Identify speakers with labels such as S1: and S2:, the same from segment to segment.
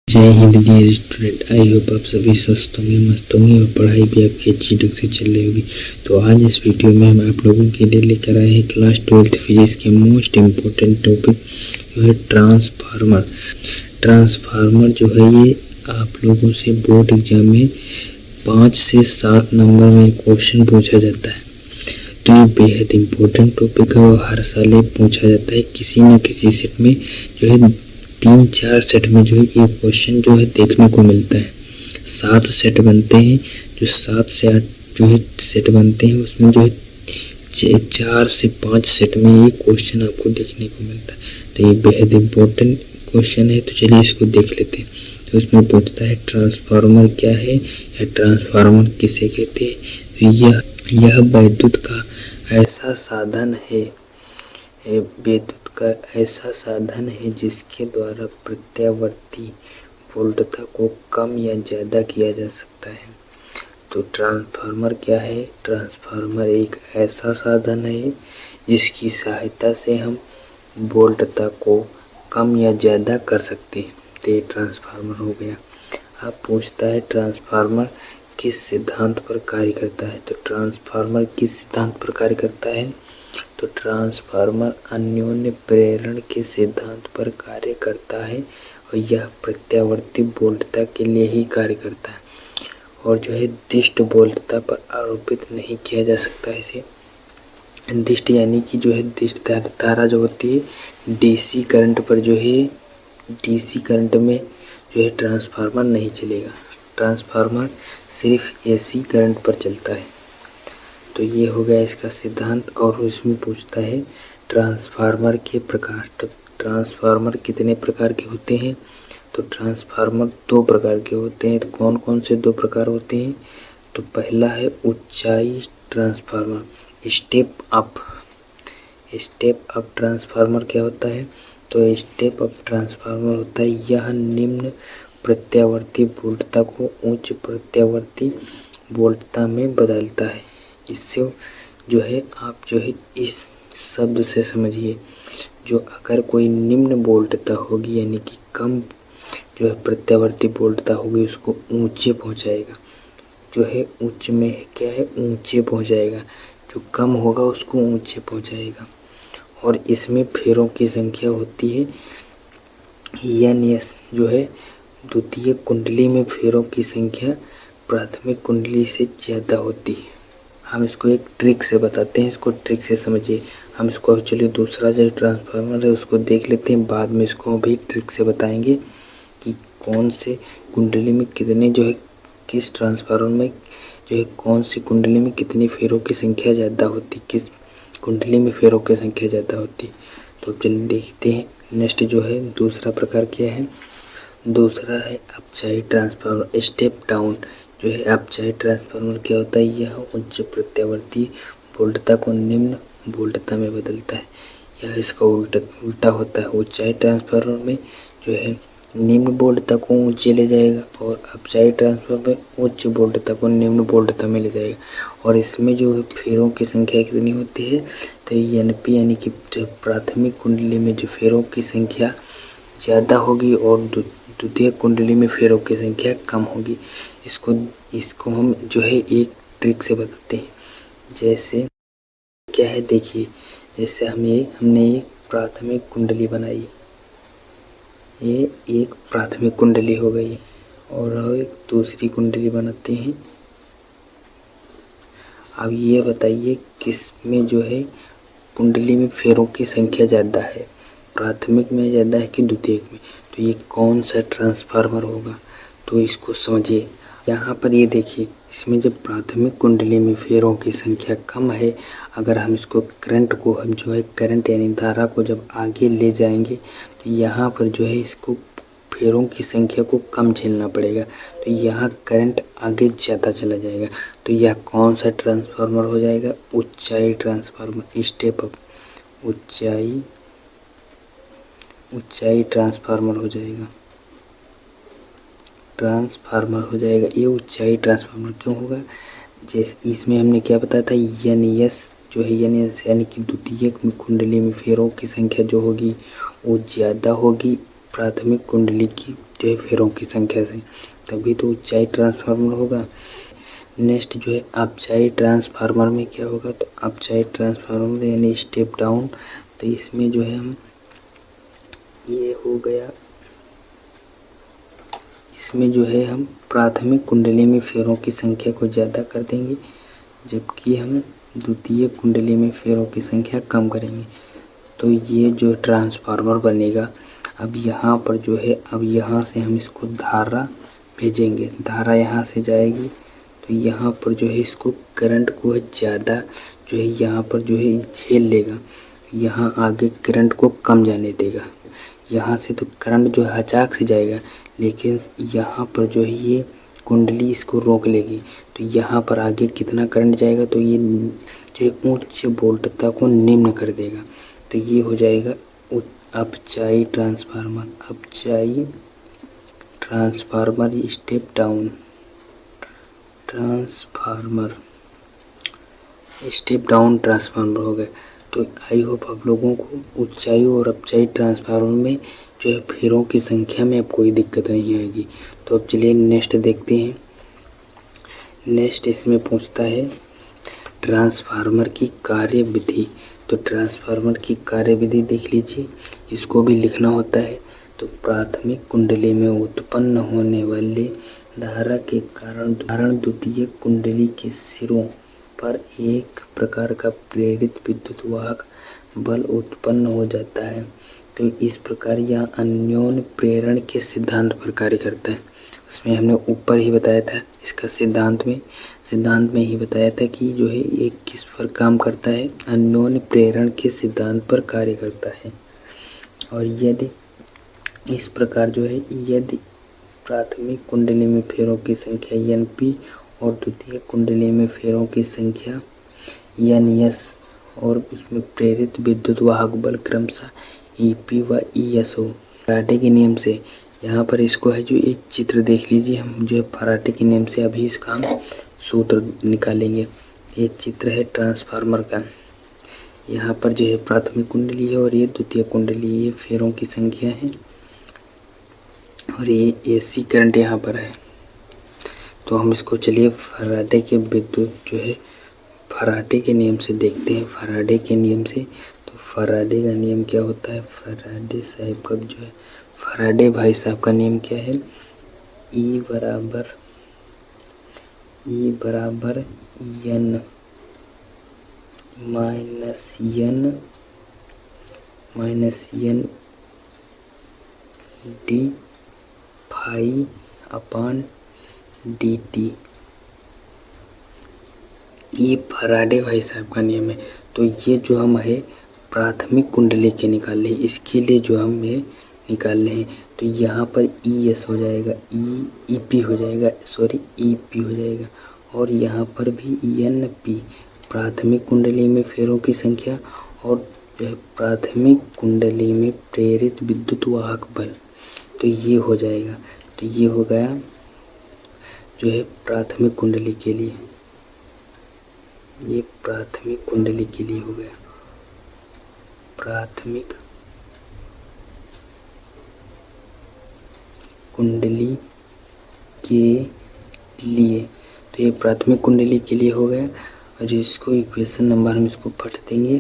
S1: जय Hind dear student. I hope आप सभी स्वस्थ होंगे, मस्त होंगे और पढ़ाई भी आपकी अच्छी ढंग से चल रही होगी। तो आज इस वीडियो में हम आप लोगों के लिए लेकर आए हैं क्लास 12th फिजिक्स के मोस्ट इम्पोर्टेंट टॉपिक जो है ट्रांसफार्मर। ट्रांसफार्मर जो है ये आप लोगों से बोर्ड एग्जाम में 5 से 7 नंबर में क्वेश्चन पूछा जाता है। तो ये बेहद इम्पोर्टेंट टॉपिक है और हर साल ये पूछा जाता है किसी न किसी सेट में। जो है 3-4 सेट में जो है ये क्वेश्चन जो है देखने को मिलता है। 7 सेट बनते हैं, जो 7 से 8 जो है सेट बनते हैं, उसमें जो है 4 से 5 सेट में ये क्वेश्चन आपको देखने को मिलता है। तो ये बेहद इम्पोर्टेंट क्वेश्चन है, तो चलिए इसको देख लेते हैं। तो इसमें पूछता है ट्रांसफार्मर क्या है या ट्रांसफार्मर किसे कहते हैं। तो यह विद्युत का ऐसा साधन है जिसके द्वारा प्रत्यावर्ती वोल्टता को कम या ज़्यादा किया जा सकता है। तो ट्रांसफार्मर क्या है? ट्रांसफार्मर एक ऐसा साधन है जिसकी सहायता से हम वोल्टता को कम या ज़्यादा कर सकते हैं। तो ये ट्रांसफार्मर हो गया। अब पूछता है ट्रांसफार्मर किस सिद्धांत पर कार्य करता है। तो ट्रांसफार्मर किस सिद्धांत पर कार्य करता है? तो ट्रांसफार्मर अन्योन्य प्रेरण के सिद्धांत पर कार्य करता है और यह प्रत्यावर्ती वोल्टता के लिए ही कार्य करता है और जो है दिष्ट वोल्टता पर आरोपित नहीं किया जा सकता है इसे। दिष्ट यानी कि जो है दिष्ट धारा जो होती है डीसी करंट पर, जो है डीसी करंट में जो है ट्रांसफार्मर नहीं चलेगा। ट्रांसफार्मर सिर्फ एसी करंट पर चलता है। तो ये हो गया इसका सिद्धांत। और इसमें पूछता है ट्रांसफार्मर के प्रकार। तो ट्रांसफार्मर कितने प्रकार के होते हैं? तो ट्रांसफार्मर 2 प्रकार के होते हैं। तो कौन कौन से 2 प्रकार होते हैं? तो पहला है ऊंचाई transformer, step up. Step up transformer क्या होता है? तो स्टेप अप ट्रांसफार्मर होता है यह निम्न प्रत्यावर्ती वोल्टता को उच्च प्रत्यावर्ती वोल्टता में बदलता है। इससे जो है आप जो है इस शब्द से समझिए, जो अगर कोई निम्न वोल्टता होगी यानी कि कम जो है प्रत्यावर्ती वोल्टता होगी उसको ऊंचे पहुंचाएगा। जो है उच्च में क्या है? ऊंचे पहुंचाएगा। जो कम होगा उसको ऊंचे पहुंचाएगा। और इसमें फेरों की संख्या होती है एन.एस। जो है द्वितीय कुंडली में फेरों की संख्या प्राथमिक कुंडली से ज़्यादा होती है। हम इसको एक ट्रिक से बताते हैं, इसको ट्रिक से समझिए। हम इसको चलिए दूसरा जो ट्रांसफार्मर है उसको देख लेते हैं, बाद में इसको भी ट्रिक से बताएंगे कि कौन से कुंडली में कितने जो है किस ट्रांसफार्मर में जो है कौन सी कुंडली में कितनी फेरों की संख्या ज़्यादा होती, किस कुंडली में फेरों की संख्या ज़्यादा होती। तो चलिए देखते हैं। नेक्स्ट जो है दूसरा प्रकार क्या है? दूसरा है अपसाइड ट्रांसफार्मर, स्टेप डाउन। जो है अपसाइड ट्रांसफार्मर क्या होता है? यह उच्च प्रत्यावर्ती वोल्टता को निम्न वोल्टता में बदलता है। यह इसका उल्टा होता है। ऊंचाई ट्रांसफार्मर में जो है निम्न वोल्टता को ऊंचे ले जाएगा और अपसाइड ट्रांसफार्मर में उच्च वोल्टता को निम्न वोल्टता में ले जाएगा। और इसमें जो है फेरों की संख्या कितनी होती है? तो एनपी यानी कि प्राथमिक कुंडली में जो फेरों की संख्या ज़्यादा होगी और द्वितीय कुंडली में फेरों की संख्या कम होगी। इसको हम जो है एक ट्रिक से बताते हैं। जैसे क्या है देखिए, जैसे हमने एक प्राथमिक कुंडली बनाई, ये एक प्राथमिक कुंडली हो गई और एक दूसरी कुंडली बनाते हैं। अब ये बताइए किस में जो है कुंडली में फेरों की संख्या ज़्यादा है, प्राथमिक में ज़्यादा है कि द्वितीयक में? तो ये कौन सा ट्रांसफार्मर होगा? तो इसको समझिए। यहाँ पर ये देखिए, इसमें जब प्राथमिक कुंडली में फेरों की संख्या कम है, अगर हम इसको करंट यानी धारा को जब आगे ले जाएंगे तो यहाँ पर जो है इसको फेरों की संख्या को कम झेलना पड़ेगा। तो यहाँ करंट आगे ज़्यादा चला जाएगा। तो यह कौन सा ट्रांसफार्मर हो जाएगा? ऊंचाई ट्रांसफार्मर, स्टेप अप ऊंचाई ट्रांसफार्मर हो जाएगा। ये ऊंचाई ट्रांसफार्मर क्यों होगा? जैसे इसमें हमने क्या बताया था, एन.एस जो है एन.एस यानी कि द्वितीयक कुंडली में फेरों की संख्या जो होगी वो ज़्यादा होगी प्राथमिक कुंडली की जो है फेरों की संख्या से, तभी तो ऊंचाई ट्रांसफार्मर होगा। नेक्स्ट जो है अपचाई ट्रांसफार्मर में क्या होगा, तो अपचाई ट्रांसफार्मर यानी स्टेप डाउन, तो इसमें जो है हम ये हो गया, इसमें जो है हम प्राथमिक कुंडली में फेरों की संख्या को ज़्यादा कर देंगे, जबकि हम द्वितीय कुंडली में फेरों की संख्या कम करेंगे। तो ये जो ट्रांसफार्मर बनेगा, अब यहाँ पर जो है, अब यहाँ से हम इसको धारा भेजेंगे, धारा यहाँ से जाएगी, तो यहाँ पर जो है इसको करंट को ज़्यादा जो है यहाँ पर जो है झेल लेगा, यहाँ आगे करंट को कम जाने देगा। यहाँ से तो करंट जो है अचानक से जाएगा, लेकिन यहाँ पर जो है ये कुंडली इसको रोक लेगी, तो यहाँ पर आगे कितना करंट जाएगा, तो ये जो है उच्च वोल्टता को निम्न कर देगा। तो ये हो जाएगा अपचाई ट्रांसफार्मर, अपचाई transformer step down transformer, step down transformer हो गया। तो आई होप आप लोगों को ऊंचाई और अपचाई ट्रांसफार्मर में जो है फेरों की संख्या में अब कोई दिक्कत नहीं आएगी। तो अब चलिए नेक्स्ट देखते हैं। नेक्स्ट इसमें पूछता है ट्रांसफार्मर की कार्यविधि। तो ट्रांसफार्मर की कार्यविधि देख लीजिए, इसको भी लिखना होता है। तो प्राथमिक कुंडली में उत्पन्न होने वाले धारा के कारण द्वितीय कुंडली के सिरों पर एक प्रकार का प्रेरित विद्युत वाहक बल उत्पन्न हो जाता है। तो इस प्रकार यह अन्योन्य प्रेरण के सिद्धांत पर कार्य करता है। उसमें हमने ऊपर ही बताया था, इसका सिद्धांत में ही बताया था कि जो है ये किस पर काम करता है, अन्योन्य प्रेरण के सिद्धांत पर कार्य करता है। और यदि इस प्रकार जो है, यदि प्राथमिक कुंडली में फेरों की संख्या NP और द्वितीय कुंडली में फेरों की संख्या NS और उसमें प्रेरित विद्युत वाहक बल क्रमशः EP व ES हो फैराडे के नियम से, यहाँ पर इसको है जो एक चित्र देख लीजिए, हम जो है फैराडे के नियम से अभी इसका हम सूत्र निकालेंगे। ये चित्र है ट्रांसफार्मर का, यहाँ पर जो है प्राथमिक कुंडली है और ये द्वितीय कुंडली, ये फेरों की संख्या है और ये AC करंट यहाँ पर है। तो हम इसको चलिए फैराडे के विद्युत जो है फैराडे के नियम से देखते हैं। फैराडे के नियम से, तो फैराडे का नियम क्या होता है, फैराडे साहब का जो है, फैराडे भाई साहब का नियम क्या है, E बराबर N minus N D phi upon dt। ये फैराडे भाई साहब का नियम है। तो ये जो हम है प्राथमिक कुंडली के निकाल रहे हैं, इसके लिए जो हम ये निकाल रहे हैं, तो यहाँ पर ES हो जाएगा, EP हो जाएगा, EP हो जाएगा, और यहाँ पर भी NP प्राथमिक कुंडली में फेरों की संख्या और जो है प्राथमिक कुंडली में प्रेरित विद्युत वाहक बल, तो ये हो जाएगा। तो ये हो गया जो है प्राथमिक कुंडली के लिए, ये प्राथमिक कुंडली के लिए हो गया, प्राथमिक कुंडली के लिए। तो ये प्राथमिक कुंडली के लिए हो गया, और इसको इक्वेशन नंबर हम इसको फट देंगे।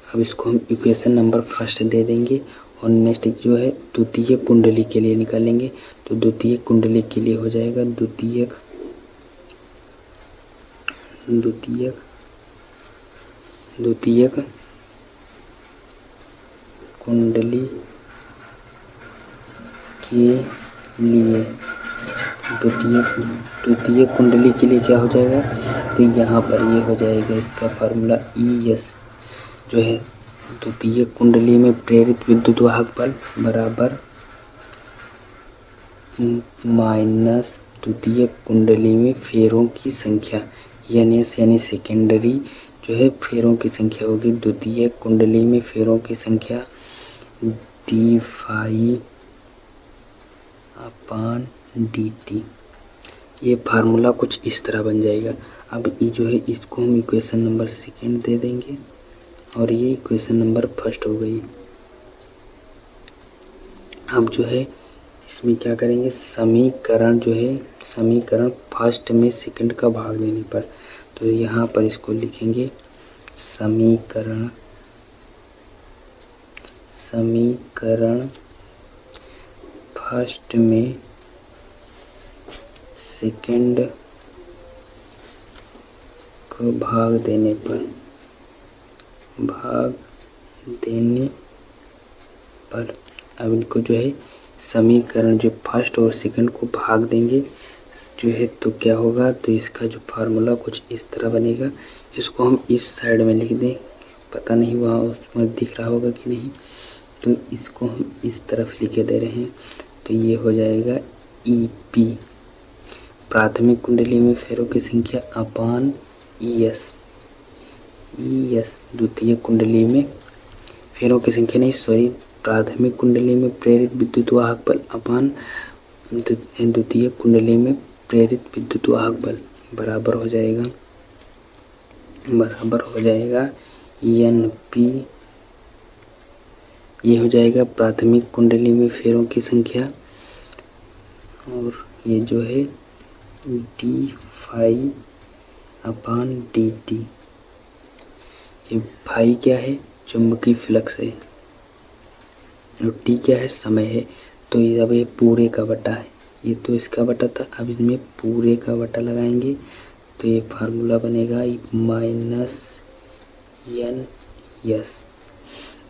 S1: अब इसको हम इक्वेशन नंबर फर्स्ट दे देंगे, और नेक्स्ट जो है द्वितीय कुंडली के लिए निकालेंगे। तो द्वितीय कुंडली के लिए हो जाएगा द्वितीय कुंडली के लिए, द्वितीय कुंडली के लिए क्या हो जाएगा, तो यहाँ पर ये हो जाएगा इसका फार्मूला ES जो है द्वितीय कुंडली में प्रेरित विद्युत वाहक बल बराबर माइनस द्वितीय कुंडली में फेरों की संख्या NS यानी सेकेंडरी जो है फेरों की संख्या होगी, द्वितीय कुंडली में फेरों की संख्या d फाई अपॉन dt। ये फार्मूला कुछ इस तरह बन जाएगा। अब ये जो है इसको हम इक्वेशन नंबर सेकेंड दे देंगे, और ये इक्वेशन नंबर फर्स्ट हो गई। अब जो है इसमें क्या करेंगे, समीकरण जो है, समीकरण फर्स्ट में सेकंड का भाग देने पर, तो यहाँ पर इसको लिखेंगे समीकरण फर्स्ट में सेकंड को भाग देने पर, अब इनको जो है समीकरण जो फर्स्ट और सेकंड को भाग देंगे जो है, तो क्या होगा, तो इसका जो फार्मूला कुछ इस तरह बनेगा। इसको हम इस साइड में लिख दें, पता नहीं वहाँ उसमें दिख रहा होगा कि नहीं, तो इसको हम इस तरफ लिखे दे रहे हैं। तो ये हो जाएगा EP, प्राथमिक कुंडली में फेरों की संख्या अपान ES, द्वितीय कुंडली में फेरों की संख्या नहीं, सॉरी, प्राथमिक कुंडली में प्रेरित विद्युत वाहक बल अपान द्वितीय कुंडली में प्रेरित विद्युत वाहक बल बराबर हो जाएगा NP। ये हो जाएगा प्राथमिक कुंडली में फेरों की संख्या, और ये जो है d अपान dt। ये फाई क्या है, चुंबकीय फ्लक्स है, और t क्या है, समय है। तो अब ये पूरे का बटा है, ये तो इसका बटा था, अब इसमें पूरे का बटा लगाएंगे, तो ये फार्मूला बनेगा -NS।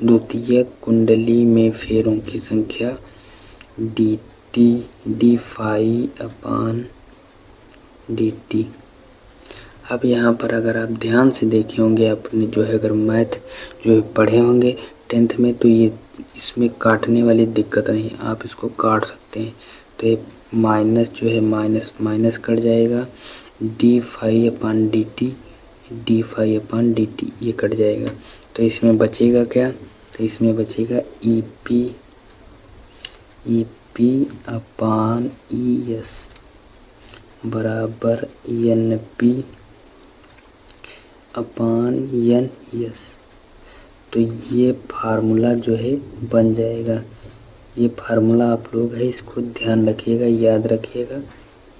S1: द्वितीय कुंडली में फेरों की संख्या d फाई अपान dt। अब यहाँ पर अगर आप ध्यान से देखे होंगे, आपने जो है अगर मैथ जो है पढ़े होंगे 10th में, तो ये इसमें काटने वाली दिक्कत नहीं, आप इसको काट सकते हैं। तो ये माइनस जो है माइनस कट जाएगा, d फाई अपान dt ये कट जाएगा। तो इसमें बचेगा क्या, तो इसमें बचेगा EP अपान ES बराबर NP अपान NS। तो ये फार्मूला जो है बन जाएगा। ये फार्मूला आप लोग है, इसको ध्यान रखिएगा, याद रखिएगा।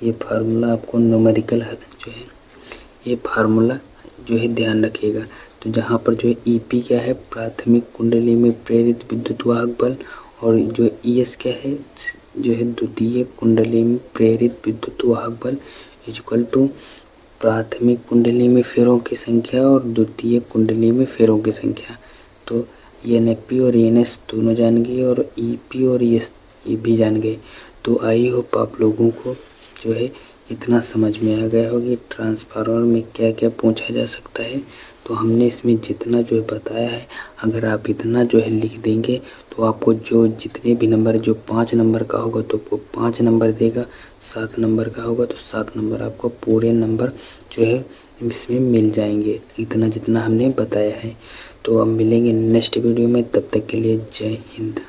S1: ये फार्मूला आपको न्यूमेरिकल है जो है, ये फार्मूला जो है ध्यान रखिएगा। तो जहाँ पर जो है EP क्या है, प्राथमिक कुंडली में प्रेरित विद्युत वाहक बल, और जो ES क्या है, जो है द्वितीय कुंडली में प्रेरित विद्युत वाहक बल इक्वल टू प्राथमिक कुंडली में फेरों की संख्या और द्वितीय कुंडली में फेरों की संख्या। तो NP और NS दोनों जान गए, और EP और ES ये भी जान गए। तो आई होप आप लोगों को जो है इतना समझ में आ गया होगी ट्रांसफार्मर में क्या क्या पूछा जा सकता है। तो हमने इसमें जितना जो है बताया है, अगर आप इतना जो है लिख देंगे, तो आपको जो जितने भी नंबर, जो 5 नंबर का होगा तो आपको 5 नंबर देगा, 7 नंबर का होगा तो 7 नंबर, आपको पूरे नंबर जो है इसमें मिल जाएंगे, इतना जितना हमने बताया है। तो अब मिलेंगे नेक्स्ट वीडियो में, तब तक के लिए जय हिंद।